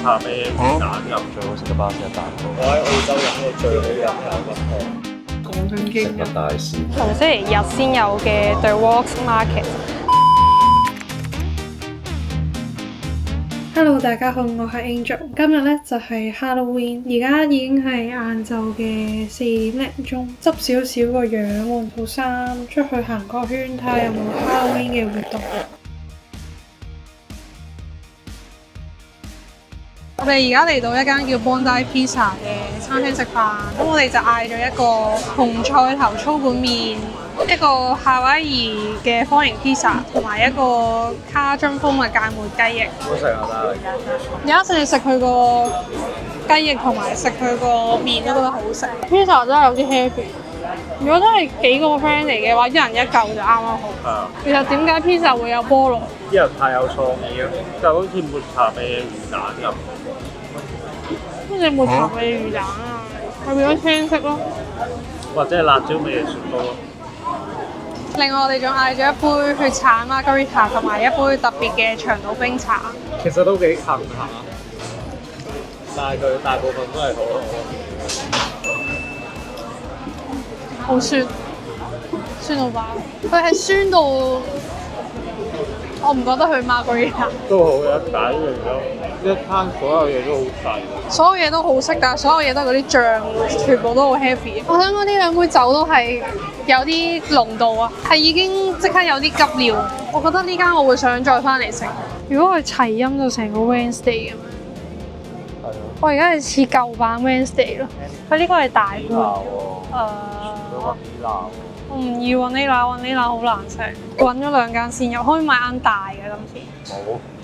擦咩魚蛋入最好食嘅巴士蛋糕，我喺澳洲飲過最好飲嘅牛骨湯。講緊食經物大師。逢星期日先有嘅 The Walks Market。Hello， 大家好，我係 Angel。今日咧就係 Halloween，而家已經係晏晝嘅4點零鐘，執少少個樣，換套衫，出去行個圈，睇下有冇 Halloween 嘅活動。我哋而家嚟到一間叫 Bondi Pizza 嘅餐廳食飯，咁我哋就嗌咗一個紅菜頭粗管麵，一個夏威夷嘅方形 pizza， 同埋一個卡津風嘅芥末雞翼。好食啊！但係而家淨係食佢個雞翼同埋食佢個麵都覺得好好食。pizza 真係有啲 heavy， 如果真係幾個 friend 嚟嘅話，一人一嚿就啱啱好。係啊，其實點解 pizza 會有菠蘿？啲人太有創意啊！就好似抹茶味嘅魚蛋咁。好似抹茶味魚蛋啊，佢變咗青色咯。或者係辣椒味嘅雪糕咯。另外我哋仲嗌咗一杯血橙 Margarita 同埋一杯特別嘅長島冰茶。其實都幾近下，但係佢大部分都係可樂咯。好酸，酸到爆。佢係酸到，我唔覺得佢 Margarita。都好嘅，但係呢樣一攤所有嘢都好細。所有嘢都好食，但係所有嘢都係嗰啲醬，全部都好 heavy。我想講呢兩杯酒都係有啲濃度啊，係已經即刻有啲急尿。我覺得呢間我會想再翻嚟食。如果佢齊飲就成個 Wednesday 咁樣。係咯。我而家係似舊版 Wednesday 咯。佢呢個係大杯。我唔要雲呢拿，雲呢拿好難食。揾咗兩間先有，可以買啱大嘅今次。冇。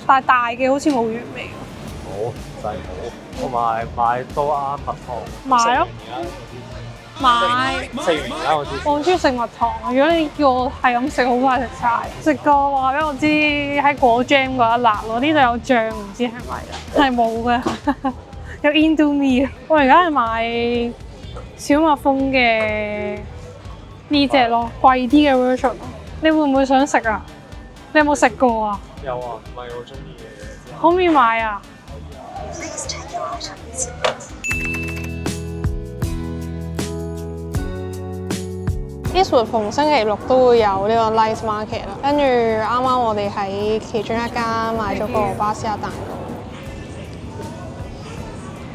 但係大嘅好似冇原味。冇，就係冇。同埋買多啱蜜糖。買咯。買。食完而家我知。我好中意食蜜糖，如果你叫我係咁食，好快食晒。食過話俾我知喺果 jam 嗰一辣咯，呢度有醬，唔知係咪啦？係冇嘅，有 Indomie。我而家係買小蜜蜂嘅呢隻咯，貴啲嘅 version。你會唔會想食啊？你有冇食過啊？有啊，唔係我中意嘅嘢。可唔可以買啊？Eastwood 逢星期六都會有呢個 Light Market 啦，跟住啱啱我哋喺其中一間買咗個巴斯克蛋糕。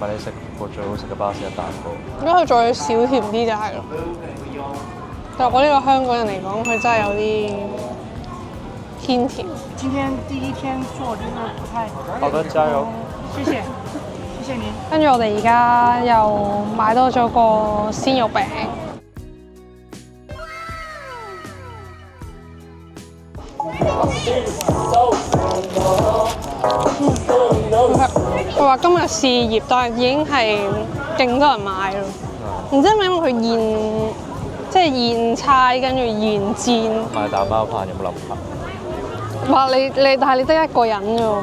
咪你食過最好食嘅巴士蛋糕。如果佢再少甜啲就係咯。但係我呢個香港人嚟講，佢真係有啲偏甜。今天第一天做真的不太好的，加油！謝謝，謝謝您。跟住我哋而家又買多咗個鮮肉餅。佢話今日試業，但係已經係勁多人買咯。唔知係咪因為佢現即係現猜，跟住現煎。買蛋包飯有冇諗法？哇！但係你得一個人啫喎，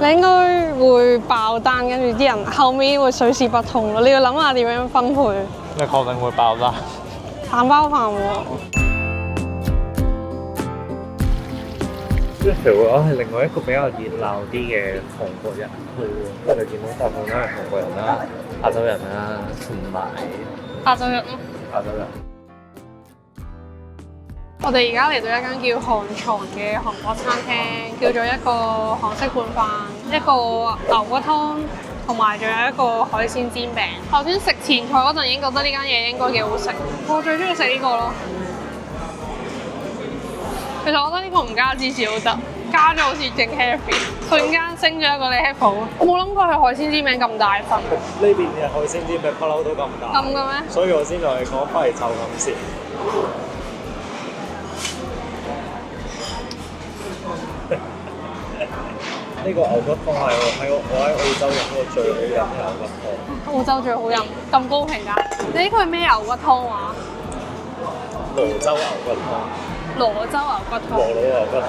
你應該會爆單，跟住啲人後面會水泄不通咯。你要諗下點樣分配。你確定會爆單？蛋包飯喎。呢條我係另外一個比較熱鬧啲嘅韓國人區喎，因為你見到大部分都係韓國人啦、亞洲人啦，同埋亞洲人咯。亞洲人。我哋而家嚟到一間叫韓床嘅韓國餐廳，叫做一個韓式拌飯，一個牛骨湯，同埋仲有一個海鮮煎餅。頭先食前菜嗰陣已經覺得呢間嘢應該幾好食，我最中意食呢個咯。其實我覺得呢個唔加芝士都得，加咗好似勁 heavy， 瞬間升咗一個 level。我冇諗過佢海鮮煎餅咁大份。呢邊嘅海鮮煎餅不嬲都咁大。咁嘅咩？所以我先同你講，不如就咁先。呢個牛骨湯係我喺澳洲飲過最好飲嘅牛骨湯。澳洲最好飲，咁高評價。你呢個係咩牛骨湯話？羅州牛骨湯。羅州牛骨湯。羅老牛骨湯。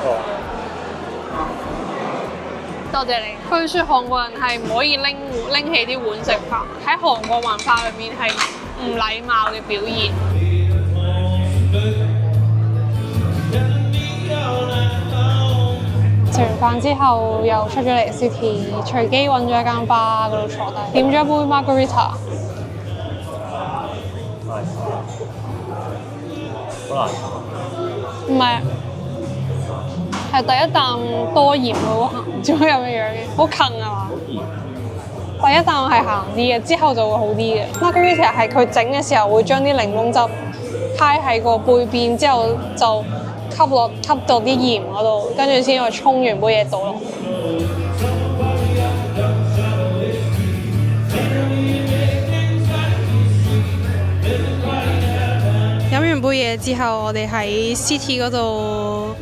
多謝你。據說韓國人係唔可以拎起啲碗食飯，喺韓國文化裏面係唔禮貌嘅表現。食完飯之後又出咗嚟 City， 隨機揾咗一間吧嗰度坐低，點咗一杯 Margarita。好難。唔係，係第一啖多鹽好鹹，點解咁樣嘅？好近啊嘛！第一啖係鹹啲嘅，之後就會好啲嘅。Margarita 係佢整嘅時候會將啲檸檬汁揩喺個杯邊，之後就吸到啲鹽嗰度，跟住先去沖完杯嘢倒落。飲完杯嘢之後，我哋喺 City 嗰度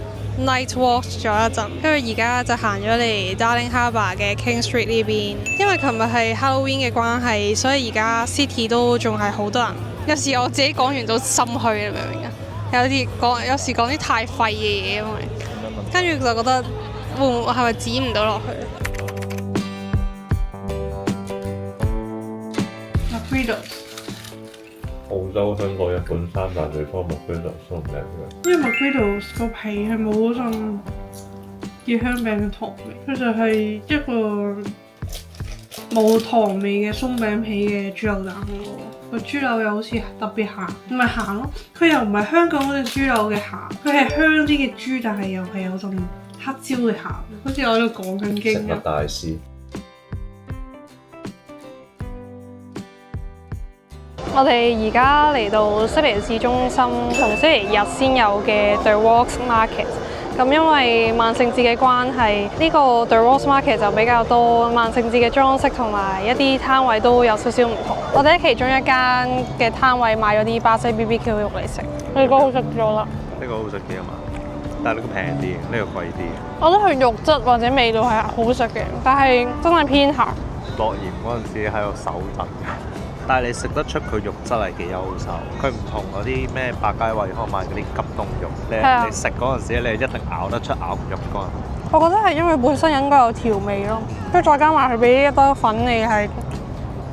night walk 咗一陣，跟住而家就行咗嚟 Darling Harbour 嘅 King Street 呢邊。因為琴日係 Halloween 嘅關係，所以而家 City 都仲係好多人。有時我自己講完都心虛，你明唔明啊？有時講啲太廢嘅嘢，因為跟住就覺得係咪剪唔到落去 McGriddles 澳洲香港、日本三大地方McGriddles都唔靚嘅。因為 McGriddles 個皮係冇嗰種椰香餅嘅糖味，佢就係一個冇糖味嘅鬆餅皮嘅豬柳蛋糕。個豬柳又好似特別鹹，唔係鹹咯，佢又唔係香港嗰隻豬柳嘅鹹，佢係香啲嘅豬，但係又係有陣黑椒嘅鹹，好似我喺度講緊經食物大師。我哋而家嚟到悉尼市中心，從星期日先有嘅 The Walks Market。咁因為萬聖節嘅關係，呢個 The Walks Market 就比較多萬聖節嘅裝飾同埋一啲攤位都有少少唔同。我哋喺其中一間嘅攤位買咗啲巴西 BBQ 肉嚟食，你覺得好食咗啦？呢個好食啲啊嘛，但係呢個平啲，呢個貴啲。我覺得佢肉質或者味道係好食嘅，但係真係偏鹹。落鹽嗰陣時喺度手震嘅，但係你食得出佢肉質係幾優秀。佢唔同嗰啲咩百佳惠康買嗰啲急凍肉，你食嗰陣時你一定咬得出咬唔入乾。我覺得係因為本身應該有調味咯，跟住再加埋佢俾一堆粉你係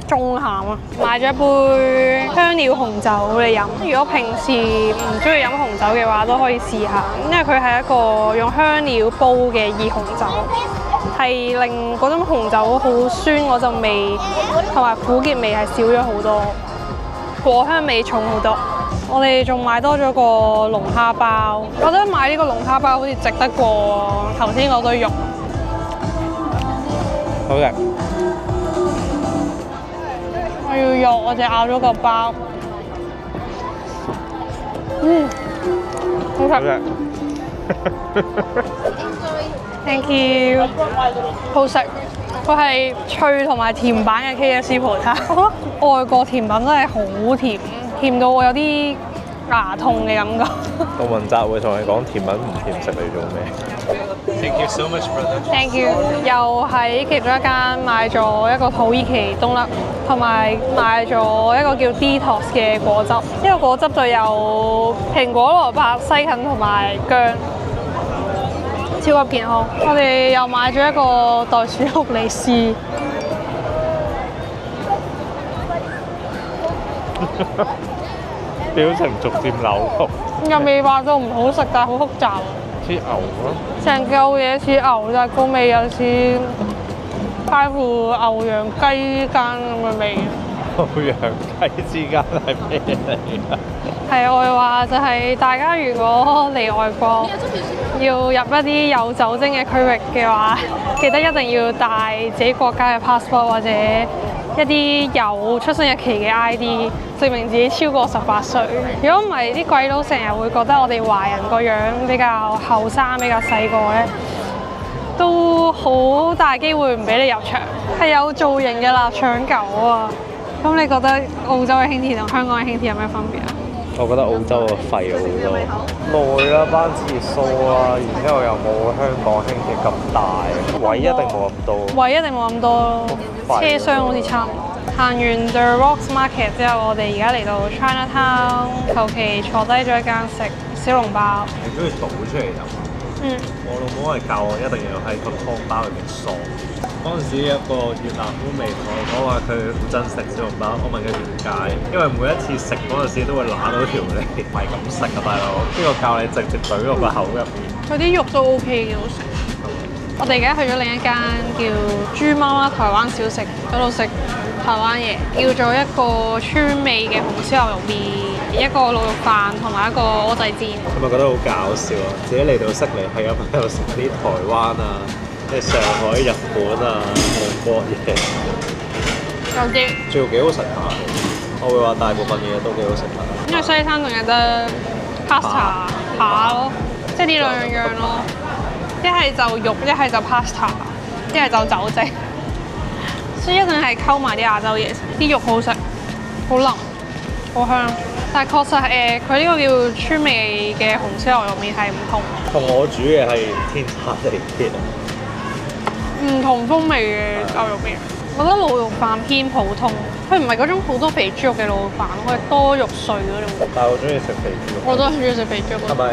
中鹹啊！買咗一杯香料紅酒嚟飲。如果平時唔中意飲紅酒嘅話，都可以試下，因為佢係一個用香料煲嘅熱紅酒，係令嗰種紅酒好酸嗰陣味同埋苦澀味係少咗好多，果香味重好多。我哋仲買多咗個龍蝦包，我覺得買呢個龍蝦包好似值得過頭先嗰堆肉。好嘅。我要肉，我就咬咗個包。好食。Thank you。好食。佢係脆同埋甜版嘅 KFC 葡撻。我覺得外國甜品真係好甜，甜到我有啲牙痛嘅感覺。杜汶澤會同你講甜品唔甜食嚟做咩 ？Thank you so much, brother. Thank you。又喺其中一間買咗一個土耳其冬甩，同埋買咗一個叫 Detox 嘅果汁。呢個果汁就有蘋果、蘿蔔、西芹同埋薑，超級健康。我哋又買咗一個袋鼠肉嚟試。表情逐漸扭曲。又未話到唔好食，但係好複雜。似牛咯。成嚿嘢似牛，但係個味又似介乎牛羊雞間咁嘅味。牛羊雞之間係咩嚟㗎？係我話就係大家如果嚟外國要入一啲有酒精嘅區域嘅話，記得一定要帶自己國家嘅 passport 或者一啲有出生日期嘅 ID， 證明自己超過18歲。如果唔係，啲鬼佬成日會覺得我哋華人個樣比較後生、比較細個咧，都好大機會唔俾你入場。係有造型嘅臘腸狗啊！咁你覺得澳洲嘅輕鐵同香港嘅輕鐵有咩分別啊？我覺得澳洲嘅廢好多，耐啦，班次疏啦，然之後又冇香港輕鐵咁大，位一定冇咁多。位一定冇咁多咯，車廂好似差唔多。行完 The Walks Market 之後，我哋而家嚟到 Chinatown， 求其坐低咗一間食小籠包。你中意倒出嚟飲？我老母係教我一定要喺個湯包入面嗦。嗰陣時一個越南妹妹同我講話，佢好憎食小籠包。我問佢點解，因為每一次食嗰陣時都會揦到條脷，唔係咁食啊，大佬。呢個教你直接懟落個口入面。佢啲肉都 OK 嘅，好食。我哋而家去咗另一間叫豬媽媽台灣小食嗰度食台灣嘢，叫做一個川味嘅紅燒牛肉麵，一個滷肉飯同埋一個蚵仔煎。係咪覺得好搞笑啊？自己嚟到悉尼係咁喺度食啲台灣啊，即係上海、日本啊、韓國嘢，有啲仲要幾好食下。我會話大部分嘢都幾好食下。因為西餐淨係得 pasta 扒咯，即係呢兩樣咯。一係就肉，一係就 pasta， 一係就酒精。所以一定係溝埋啲亞洲嘢食，啲肉好食，好腍，好香。但係確實佢呢個叫川味嘅紅燒牛肉麵係唔同，同我煮嘅係天差地別。唔同風味嘅牛肉麵。我覺得滷肉飯偏普通，佢唔係嗰種好多肥豬肉嘅滷肉飯，佢係多肉碎嗰種。但係我中意食肥豬肉。我都係中意食肥豬肉。係咪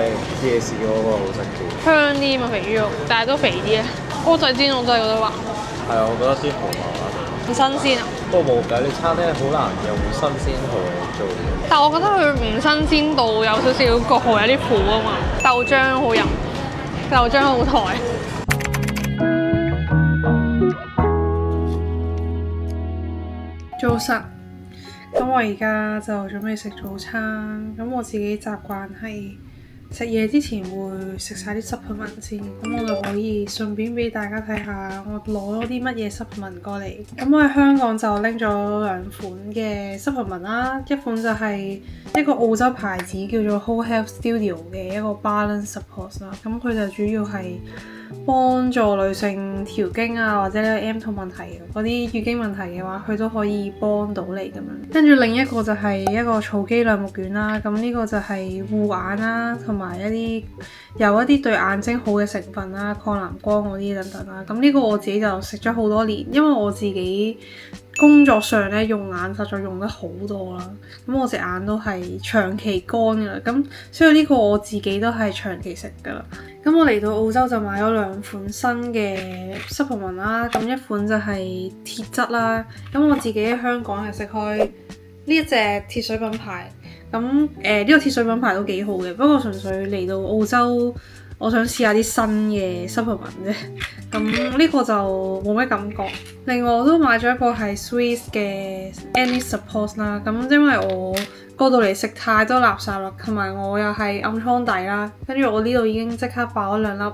夜市嗰個好食啲？香啲嘛肥豬肉，但係都肥啲咧。蚵仔煎我真係覺得話係啊，我覺得啲蠔麻麻地。唔新鮮啊！不過冇計，你餐廳好難用新鮮蠔嚟做嘢。但我覺得佢唔新鮮度有少少個蠔有啲苦啊嘛，豆漿好飲，豆漿好台。早晨，咁我而家就準備食早餐。咁我自己習慣係食嘢之前會食晒啲 supplement 先，咁我就可以順便俾大家睇下我攞咗啲乜嘢 supplement 過嚟。咁我喺香港就拎咗兩款嘅 supplement 啦，一款就係一個澳洲牌子叫做 Whole Health Studio 嘅一個 Balance Support 啦，咁佢就主要係幫助女性調經啊，或者你有 M 痛問題嗰啲月經問題嘅話，佢都可以幫到你咁樣。跟住另一個就係一個草肌亮目丸啦，咁呢個就係護眼啦，同埋有一啲對眼睛好嘅成分啦，抗藍光嗰啲等等啦。咁呢個我自己就食咗好多年，因為我自己工作上咧用眼實在用得好多啦，咁我隻眼都係長期乾噶啦，咁所以呢個我自己都係長期食噶啦。咁我嚟到澳洲就買咗兩款新嘅 supplement 啦，咁一款就係鐵質啦，咁我自己喺香港係食開呢一隻鐵水品牌，咁呢個鐵水品牌都幾好嘅，不過純粹嚟到澳洲，我想試下啲新嘅 supplement 啫，咁呢個就冇咩感覺。另外我都買咗一個係 Swiss 嘅 Acne Support 啦，咁因為我過到嚟食太多垃圾啦，同埋我又係暗瘡底啦，跟住我呢度已經即刻爆咗兩粒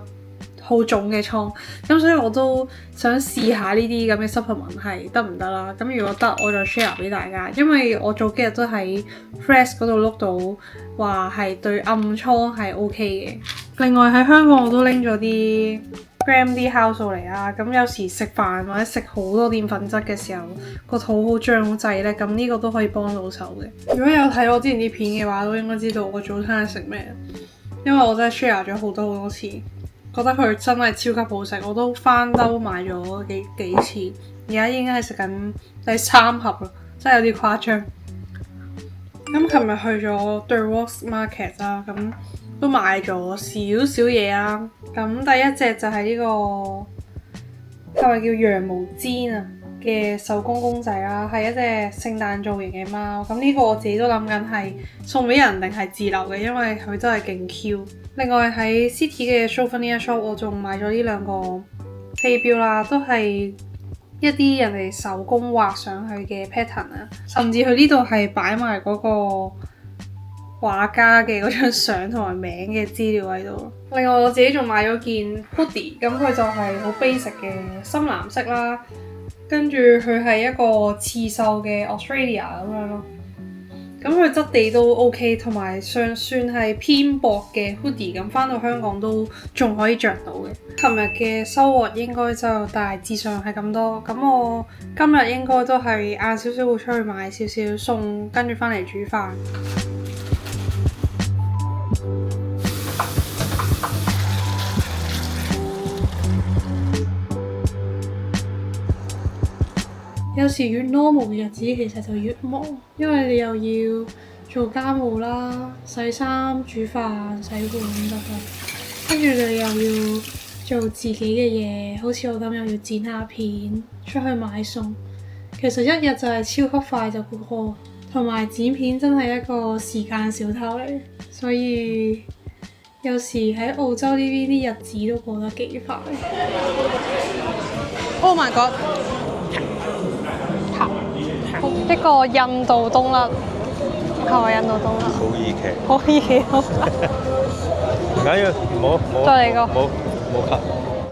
好腫嘅瘡，咁所以我都想試下呢啲咁嘅 supplement 係得唔得啦？咁如果得，我就 share 俾大家，因為我早幾日都喺 Fresh 嗰度碌到話係對暗瘡係 OK 嘅。另外喺香港我都拎咗啲 Gram D 酵素嚟啦，咁有時食飯或者食好多澱粉質嘅時候，個肚好脹好滯咧，咁呢個都可以幫到手嘅。如果有睇我之前啲片嘅話，都應該知道我早餐係食咩，因為我真係 share 咗好多次，覺得佢真係超級好食，我都翻兜買咗幾次，而家已經係食緊第3盒啦，真係有啲誇張。咁琴日去咗 The Rocks Market 啦，咁都買咗少少嘢啦。咁第一隻就係呢個係咪叫羊毛氈啊嘅手工公仔啦，係一隻聖誕造型嘅貓。咁呢個我自己都諗緊係送俾人定係自留嘅，因為佢真係勁 Q。另外喺 City 嘅 Souvenir Shop 我仲買咗呢兩個飛鏢啦，都係一啲人哋手工畫上去嘅 pattern 啊，甚至佢呢度係擺埋嗰個畫家嘅嗰張相同埋名嘅資料喺度。另外我自己仲買咗件 hoodie， 咁佢就係好 basic 嘅深藍色啦，跟住佢係一個刺繡嘅 Australia 咁樣咯。咁佢質地都 OK， 同埋算係偏薄嘅 hoodie， 咁返到香港都仲可以着到嘅。琴日嘅收穫應該就大致上係咁多，咁我今日應該都係晏少少會出去買少少餸，跟住返嚟煮飯。有時越 normal 嘅日子其實就越忙，因為你又要做家務啦、洗衫、煮飯、洗碗等等，跟住你又要做自己嘅嘢，好似我咁又要剪下片、出去買餸，其實一日就係超級快就過，同埋剪片真係一個時間小偷嚟，所以有時喺澳洲呢邊啲日子都過得幾快。Oh my god！一個印度冬甩，係咪印度冬甩？好易劇，好易，唔緊要，唔好再嚟個冇 cut。